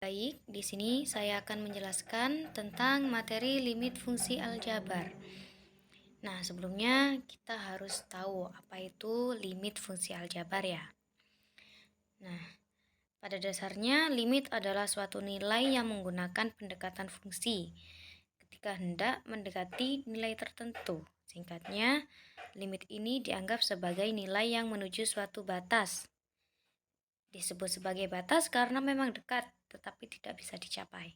Baik, di sini saya akan menjelaskan tentang materi limit fungsi aljabar. Nah, sebelumnya kita harus tahu apa itu limit fungsi aljabar ya. Nah, pada dasarnya limit adalah suatu nilai yang menggunakan pendekatan fungsi ketika hendak mendekati nilai tertentu. Singkatnya, limit ini dianggap sebagai nilai yang menuju suatu batas. Disebut sebagai batas karena memang dekat, tetapi tidak bisa dicapai.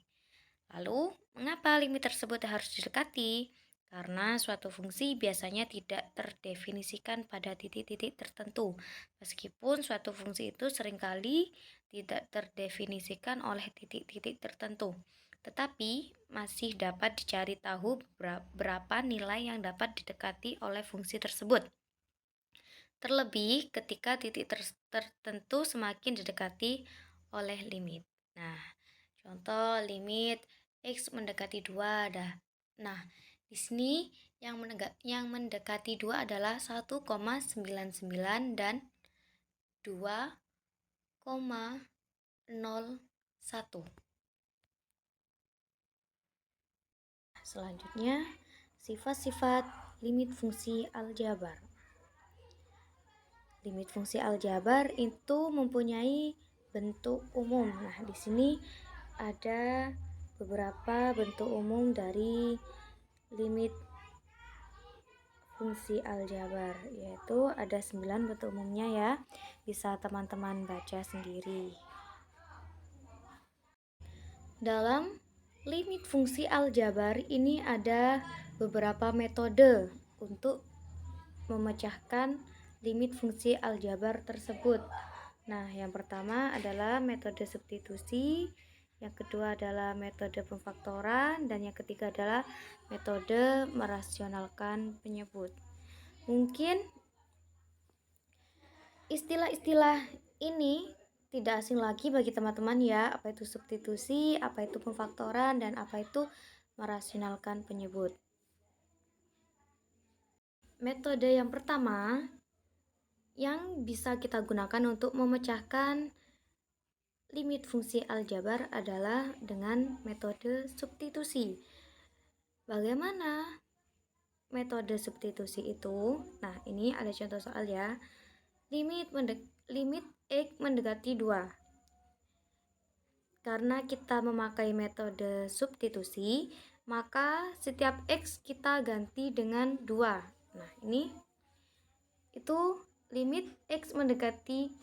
Lalu, mengapa limit tersebut harus didekati? Karena suatu fungsi biasanya tidak terdefinisikan pada titik-titik tertentu, meskipun suatu fungsi itu seringkali tidak terdefinisikan oleh titik-titik tertentu, tetapi masih dapat dicari tahu berapa nilai yang dapat didekati oleh fungsi tersebut. Terlebih ketika titik tertentu semakin didekati oleh limit. Nah, contoh limit X mendekati 2 ada. Nah, di sini yang mendekati 2 adalah 1,99 dan 2,01. Selanjutnya, sifat-sifat limit fungsi aljabar. Limit fungsi aljabar itu mempunyai bentuk umum. Nah, di sini ada beberapa bentuk umum dari limit fungsi aljabar, yaitu ada 9 bentuk umumnya ya. Bisa teman-teman baca sendiri. Dalam limit fungsi aljabar ini ada beberapa metode untuk memecahkan limit fungsi aljabar tersebut. Nah, yang pertama adalah metode substitusi, yang kedua adalah metode pemfaktoran, dan yang ketiga adalah metode merasionalkan penyebut. Mungkin istilah-istilah ini tidak asing lagi bagi teman-teman ya, apa itu substitusi, apa itu pemfaktoran, dan apa itu merasionalkan penyebut. Metode yang pertama yang bisa kita gunakan untuk memecahkan limit fungsi aljabar adalah dengan metode substitusi. Bagaimana metode substitusi itu? Nah, ini ada contoh soal ya. Limit X mendekati 2. Karena kita memakai metode substitusi, maka setiap X kita ganti dengan 2. Nah, ini itu limit X mendekati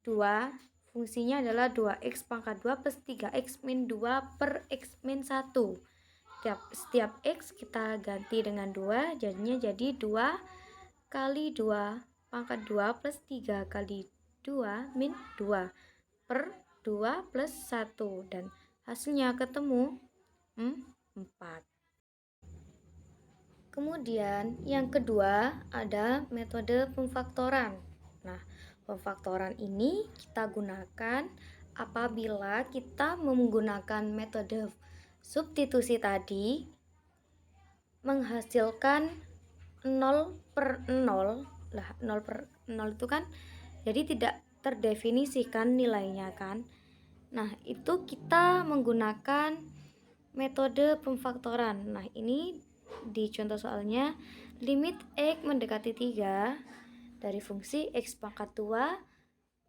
2, fungsinya adalah 2x pangkat 2 plus 3x min 2 per x min 1. Setiap x kita ganti dengan 2, jadinya jadi 2 kali 2 pangkat 2 plus 3 kali 2 min 2 per 2 plus 1, dan hasilnya ketemu 4. Kemudian yang kedua ada metode pemfaktoran. Nah, pemfaktoran ini kita gunakan apabila kita menggunakan metode substitusi tadi menghasilkan 0 per 0. Lah, 0 per 0 itu kan jadi tidak terdefinisikan nilainya kan. Nah, itu kita menggunakan metode pemfaktoran. Nah, ini di contoh soalnya limit X mendekati 3 dari fungsi X pangkat 2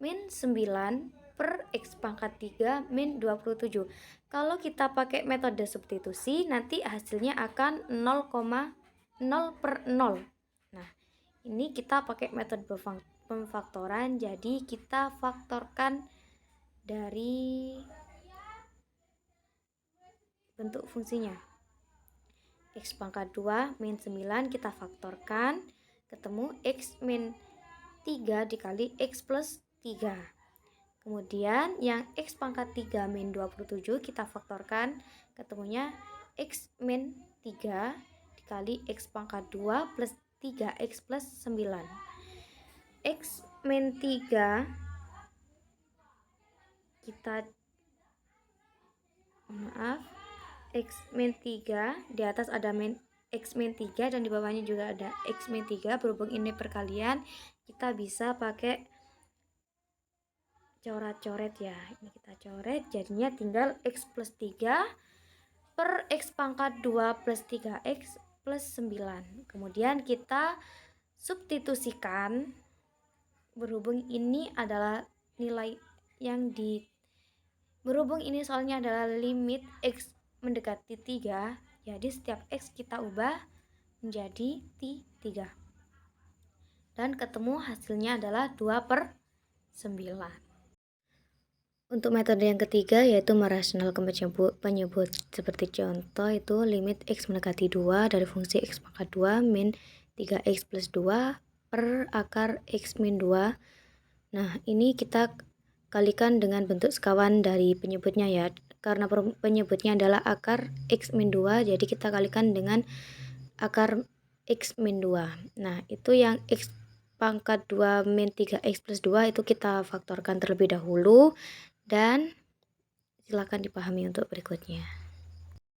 min 9 per X pangkat 3 min 27. Kalau kita pakai metode substitusi, nanti hasilnya akan 0,0 per 0. Nah, ini kita pakai metode pemfaktoran, jadi kita faktorkan dari bentuk fungsinya. X pangkat 2 min 9 kita faktorkan, ketemu X min 3 dikali X plus 3. Kemudian yang X pangkat 3 min 27 kita faktorkan, ketemunya X min 3 dikali X pangkat 2 plus 3X plus 9. X min 3 kita X min 3, di atas ada X min 3 dan di bawahnya juga ada X min 3. Berhubung ini perkalian, kita bisa pakai coret-coret ya. Ini kita coret, jadinya tinggal X plus 3 per X pangkat 2 plus 3X plus 9. Kemudian kita substitusikan, berhubung ini adalah nilai yang berhubung ini soalnya adalah limit X mendekati 3, jadi setiap X kita ubah menjadi 3. Dan ketemu hasilnya adalah 2 per 9. Untuk metode yang ketiga yaitu merasionalkan penyebut. Seperti contoh itu limit X mendekati 2 dari fungsi X pangkat 2 min 3X plus 2 per akar X min 2. Nah, ini kita kalikan dengan bentuk sekawan dari penyebutnya ya. Karena penyebutnya adalah akar X min 2, jadi kita kalikan dengan akar X min 2. Nah, itu yang X pangkat 2 min 3X plus 2 itu kita faktorkan terlebih dahulu. Dan silakan dipahami untuk berikutnya.